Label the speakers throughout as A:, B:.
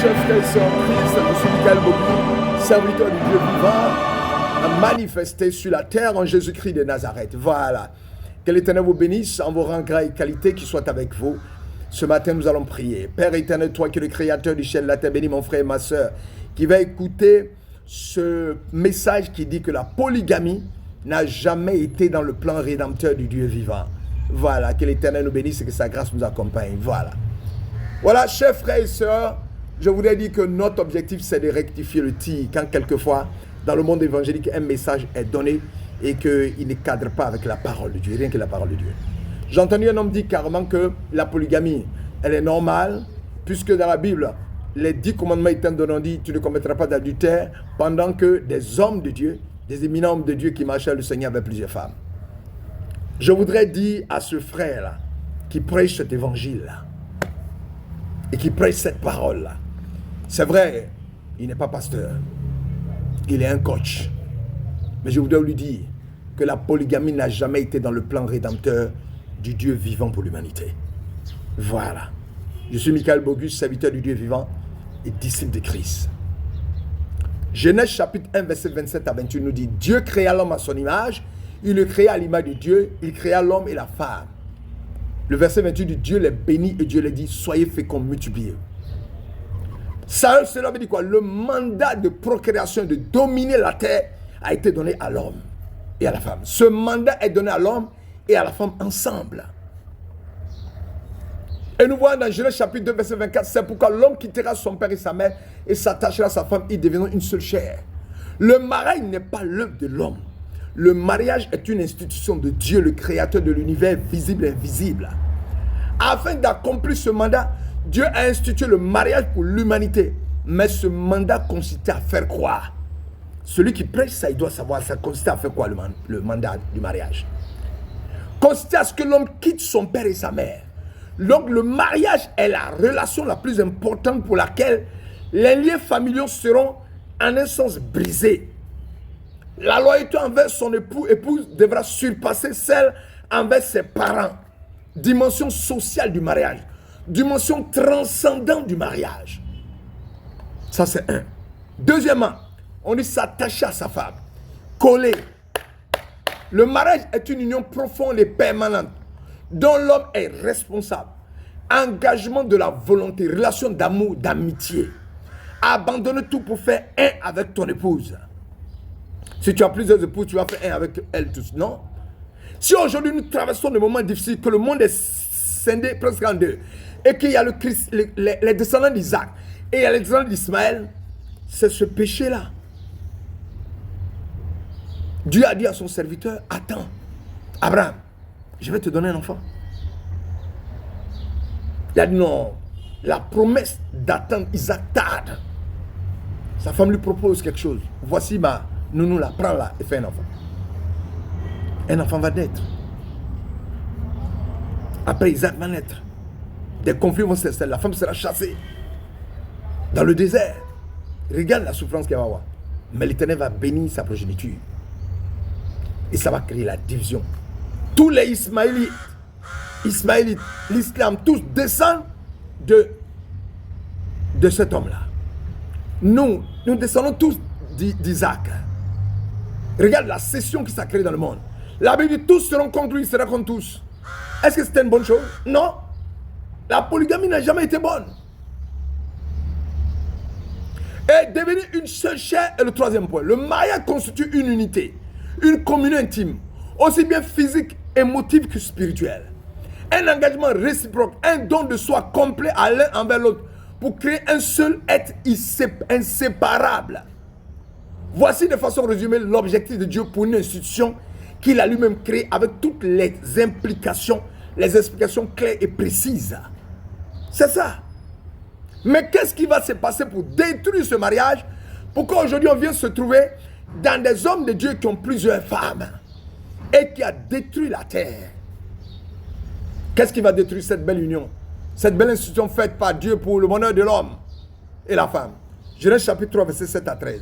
A: chers frères et sœurs en Christ, je suis Michael Bogu, serviteur du Dieu vivant, manifesté sur la terre en Jésus-Christ de Nazareth. Voilà. Que l'Éternel vous bénisse en vos rangs gras et qualités qui soient avec vous. Ce matin, nous allons prier. Père éternel, toi qui es le créateur du ciel et de la terre, bénis mon frère et ma sœur qui va écouter ce message qui dit que la polygamie n'a jamais été dans le plan rédempteur du Dieu vivant. Voilà. Que l'Éternel nous bénisse et que sa grâce nous accompagne. Voilà. Voilà, chers frères et sœurs, je voudrais dire que notre objectif, c'est de rectifier le tir quand quelquefois, dans le monde évangélique, un message est donné et qu'il ne cadre pas avec la parole de Dieu, rien que la parole de Dieu. J'ai entendu un homme dire carrément que la polygamie, elle est normale, puisque dans la Bible, les 10 commandements étant donnés, on dit tu ne commettras pas d'adultère, pendant que des hommes de Dieu, des éminents hommes de Dieu qui marchaient le Seigneur avec plusieurs femmes. Je voudrais dire à ce frère-là, qui prêche cet évangile-là, et qui prêche cette parole-là. C'est vrai, il n'est pas pasteur. Il est un coach. Mais je voudrais lui dire que la polygamie n'a jamais été dans le plan rédempteur du Dieu vivant pour l'humanité. Voilà. Je suis Michael Bogu, serviteur du Dieu vivant et disciple de Christ. Genèse chapitre 1, verset 27 à 28 nous dit: Dieu créa l'homme à son image, il le créa à l'image de Dieu, il créa l'homme et la femme. Le verset 28 dit: Dieu les bénit et Dieu les dit: soyez féconds, multipliez. Ça, cela veut dire quoi? Le mandat de procréation, de dominer la terre, a été donné à l'homme et à la femme. Ce mandat est donné à l'homme et à la femme ensemble. Et nous voyons dans Genèse chapitre 2, verset 24, c'est pourquoi l'homme quittera son père et sa mère et s'attachera à sa femme, ils deviendront une seule chair. Le mariage n'est pas l'œuvre de l'homme. Le mariage est une institution de Dieu, le créateur de l'univers visible et invisible. Afin d'accomplir ce mandat, Dieu a institué le mariage pour l'humanité. Mais ce mandat consistait à faire croire. Celui qui prêche ça, il doit savoir, ça consistait à faire quoi le mandat du mariage? Consistait à ce que l'homme quitte son père et sa mère. Donc le mariage est la relation la plus importante pour laquelle les liens familiaux seront en un sens brisés. La loyauté envers son épouse devra surpasser celle envers ses parents. Dimension sociale du mariage. Dimension transcendante du mariage. Ça c'est un. Deuxièmement, on dit s'attacher à sa femme. Coller. Le mariage est une union profonde et permanente dont l'homme est responsable. Engagement de la volonté, relation d'amour, d'amitié. Abandonner tout pour faire un avec ton épouse. Si tu as plusieurs épouses, tu vas faire un avec elles tous. Non. Si aujourd'hui nous traversons des moments difficiles, que le monde est scindé presque en deux, et qu'il y a les descendants d'Isaac, et il y a les descendants d'Ismaël, c'est ce péché-là. Dieu a dit à son serviteur: attends, Abraham, je vais te donner un enfant. Il a dit non, la promesse d'attendre Isaac tarde. Sa femme lui propose quelque chose. Voici ma nounou là, prends-la et fais un enfant. Un enfant va naître. Après, Isaac va naître. Des conflits vont s'installer. La femme sera chassée dans le désert. Regarde la souffrance qu'elle va avoir. Mais l'Éternel va bénir sa progéniture. Et ça va créer la division. Tous les Ismaélites, l'islam, tous descendent de cet homme-là. Nous descendons tous d'Isaac. Regarde la scission qui s'est créée dans le monde. La Bible dit tous seront contre lui, il sera contre tous. Est-ce que c'était une bonne chose? Non. La polygamie n'a jamais été bonne. Et devenir une seule chair est le troisième point. Le mariage constitue une unité, une communion intime, aussi bien physique, émotive que spirituelle. Un engagement réciproque, un don de soi complet à l'un envers l'autre pour créer un seul être inséparable. Voici de façon résumée l'objectif de Dieu pour une institution qu'il a lui-même créée avec toutes les implications, les explications claires et précises. C'est ça. Mais qu'est-ce qui va se passer pour détruire ce mariage? Pourquoi aujourd'hui on vient se trouver dans des hommes de Dieu qui ont plusieurs femmes et qui a détruit la terre? Qu'est-ce qui va détruire cette belle union? Cette belle institution faite par Dieu pour le bonheur de l'homme et la femme. Genèse chapitre 3, verset 7 à 13.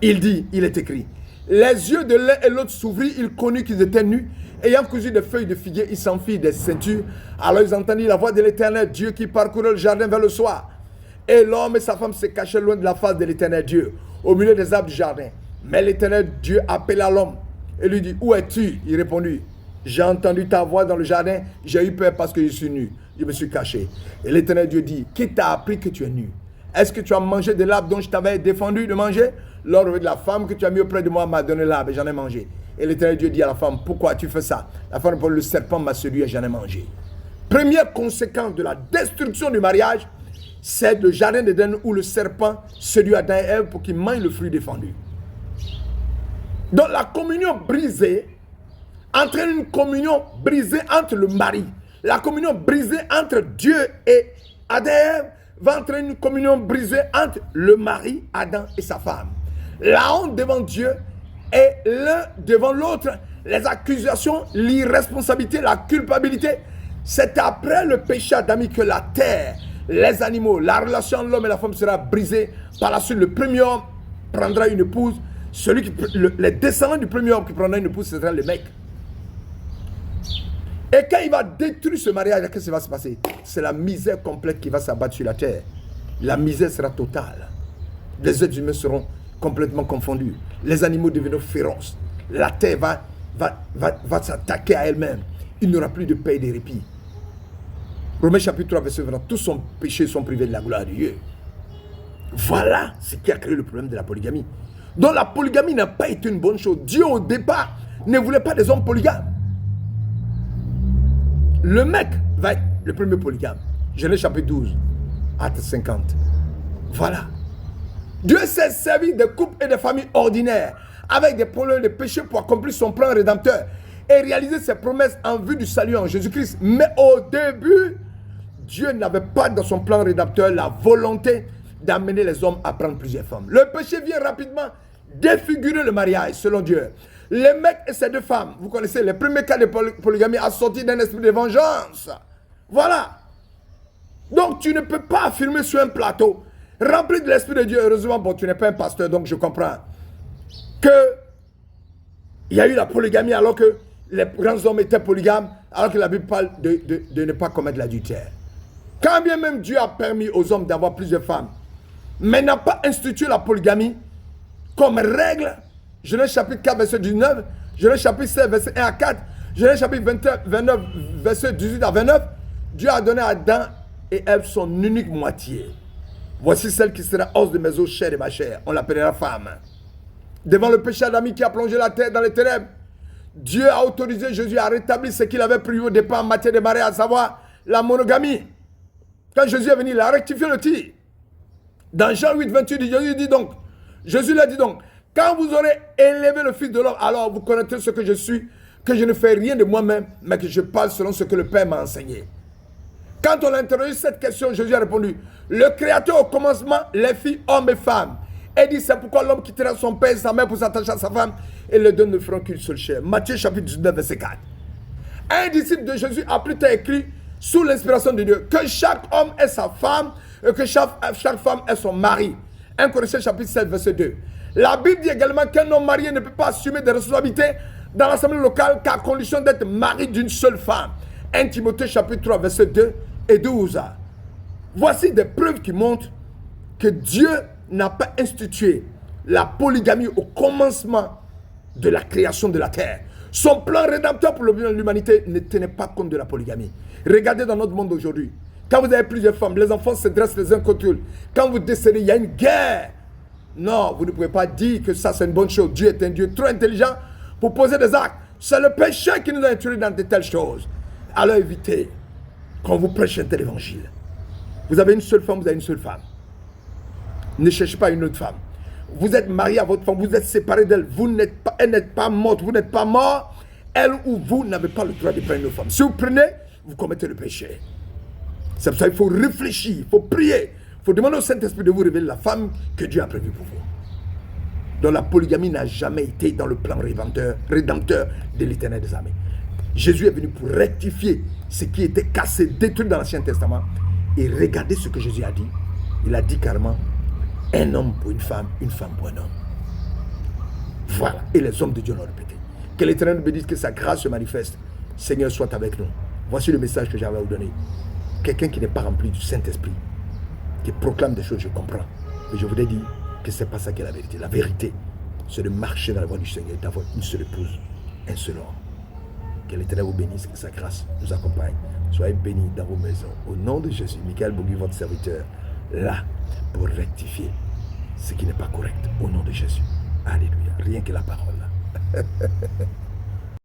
A: Il est écrit: les yeux de l'un et l'autre s'ouvrirent, ils connurent qu'ils étaient nus. Ayant cousu des feuilles de figuier, ils s'enfirent des ceintures. Alors ils entendirent la voix de l'Éternel, Dieu qui parcourait le jardin vers le soir. Et l'homme et sa femme se cachaient loin de la face de l'Éternel Dieu, au milieu des arbres du jardin. Mais l'Éternel Dieu appela l'homme et lui dit, où es-tu? Il répondit, j'ai entendu ta voix dans le jardin, j'ai eu peur parce que je suis nu. Je me suis caché. Et l'Éternel Dieu dit, qui t'a appris que tu es nu? Est-ce que tu as mangé de l'arbre dont je t'avais défendu de manger? L'ordre de la femme que tu as mis auprès de moi m'a donné l'arbre et j'en ai mangé. Et l'Éternel Dieu dit à la femme, pourquoi tu fais ça? La femme répond, le serpent m'a séduit et j'en ai mangé. Première conséquence de la destruction du mariage, c'est le jardin d'Éden où le serpent séduit Adam et Ève pour qu'ils mangent le fruit défendu. Donc la communion brisée entraîne une communion brisée entre le mari. La communion brisée entre Dieu et Adam et Ève va entraîner une communion brisée entre le mari, Adam et sa femme. La honte devant Dieu et l'un devant l'autre, les accusations, l'irresponsabilité, la culpabilité. C'est après le péché adamique que la terre, les animaux, la relation entre l'homme et la femme sera brisée. Par la suite, le premier homme prendra une épouse. Les descendants du premier homme qui prendra une épouse, ce sera le mec. Et quand il va détruire ce mariage, qu'est-ce qui va se passer? C'est la misère complète qui va s'abattre sur la terre. La misère sera totale. Les êtres humains seront complètement confondus. Les animaux deviendront féroces. La terre va s'attaquer à elle-même. Il n'y aura plus de paix et de répit. Romains chapitre 3, verset 20. Tous sont péchés, sont privés de la gloire de Dieu. Voilà ce qui a créé le problème de la polygamie. Donc la polygamie n'a pas été une bonne chose. Dieu au départ ne voulait pas des hommes polygames. Le mec va être le premier polygame. Genèse chapitre 12, acte 50. Voilà. Dieu s'est servi de couples et de familles ordinaires avec des problèmes de péché pour accomplir son plan rédempteur et réaliser ses promesses en vue du salut en Jésus-Christ. Mais au début, Dieu n'avait pas dans son plan rédempteur la volonté d'amener les hommes à prendre plusieurs femmes. Le péché vient rapidement défigurer le mariage selon Dieu. Les mecs et ces deux femmes, vous connaissez les premiers cas de polygamie assortis d'un esprit de vengeance. Voilà. Donc tu ne peux pas affirmer sur un plateau rempli de l'esprit de Dieu. Heureusement, bon, tu n'es pas un pasteur, donc je comprends que il y a eu la polygamie alors que les grands hommes étaient polygames, alors que la Bible parle de ne pas commettre l'adultère. Quand bien même Dieu a permis aux hommes d'avoir plusieurs femmes, mais n'a pas institué la polygamie comme règle. Genèse chapitre 4, verset 19, Genèse chapitre 16, verset 1 à 4, Genèse chapitre 29, verset 18 à 29, Dieu a donné à Adam et Ève son unique moitié. Voici celle qui sera os de mes os, chair de ma chair. On l'appellera femme. Devant le péché adamique qui a plongé la terre dans les ténèbres, Dieu a autorisé Jésus à rétablir ce qu'il avait pris au départ en matière de mariage, à savoir la monogamie. Quand Jésus est venu, il a rectifié le tir. Dans Jean 8, 28, Jésus l'a dit donc, quand vous aurez élevé le Fils de l'homme, alors vous connaîtrez ce que je suis, que je ne fais rien de moi-même, mais que je parle selon ce que le Père m'a enseigné. Quand on a interrogé cette question, Jésus a répondu, le Créateur au commencement les fit hommes et femmes. Et dit, c'est pourquoi l'homme quittera son père et sa mère pour s'attacher à sa femme, et les deux ne feront qu'une seule chair. Matthieu chapitre 19, verset 4. Un disciple de Jésus a plus tard écrit, sous l'inspiration de Dieu, que chaque homme ait sa femme, et que chaque femme ait son mari. 1 Corinthiens chapitre 7, verset 2. La Bible dit également qu'un homme marié ne peut pas assumer des responsabilités dans l'assemblée locale qu'à condition d'être mari d'une seule femme. 1 Timothée chapitre 3, verset 2 et 12. Voici des preuves qui montrent que Dieu n'a pas institué la polygamie au commencement de la création de la terre. Son plan rédempteur pour l'humanité ne tenait pas compte de la polygamie. Regardez dans notre monde aujourd'hui. Quand vous avez plusieurs femmes, les enfants se dressent les uns contre eux. Quand vous décédez, il y a une guerre. Non, vous ne pouvez pas dire que ça c'est une bonne chose. Dieu est un Dieu trop intelligent pour poser des actes. C'est le péché qui nous a introduits dans de telles choses. Alors évitez, quand vous prêchez un tel évangile, vous avez une seule femme, vous avez une seule femme. Ne cherchez pas une autre femme. Vous êtes marié à votre femme, vous êtes séparé d'elle, elle n'est pas morte, vous n'êtes pas mort. Elle ou vous n'avez pas le droit de prendre une autre femme. Si vous prenez, vous commettez le péché. C'est pour ça qu'il faut réfléchir, il faut prier. Il faut demander au Saint-Esprit de vous révéler la femme que Dieu a prévue pour vous. Donc la polygamie n'a jamais été dans le plan rédempteur de l'Éternel des armées. Jésus est venu pour rectifier ce qui était cassé, détruit dans l'Ancien Testament. Et regardez ce que Jésus a dit. Il a dit carrément, un homme pour une femme pour un homme. Voilà. Et les hommes de Dieu l'ont répété. Que l'Éternel nous bénisse, que sa grâce se manifeste. Seigneur, soit avec nous. Voici le message que j'avais à vous donner. Quelqu'un qui n'est pas rempli du Saint-Esprit qui proclament des choses, je comprends. Mais je voudrais dire que ce n'est pas ça qui est la vérité. La vérité, c'est de marcher dans la voie du Seigneur, d'avoir une seule épouse, un seul homme. Que l'Éternel vous bénisse, que sa grâce nous accompagne. Soyez bénis dans vos maisons. Au nom de Jésus, Michael Bougui, votre serviteur, là pour rectifier ce qui n'est pas correct. Au nom de Jésus. Alléluia. Rien que la parole là.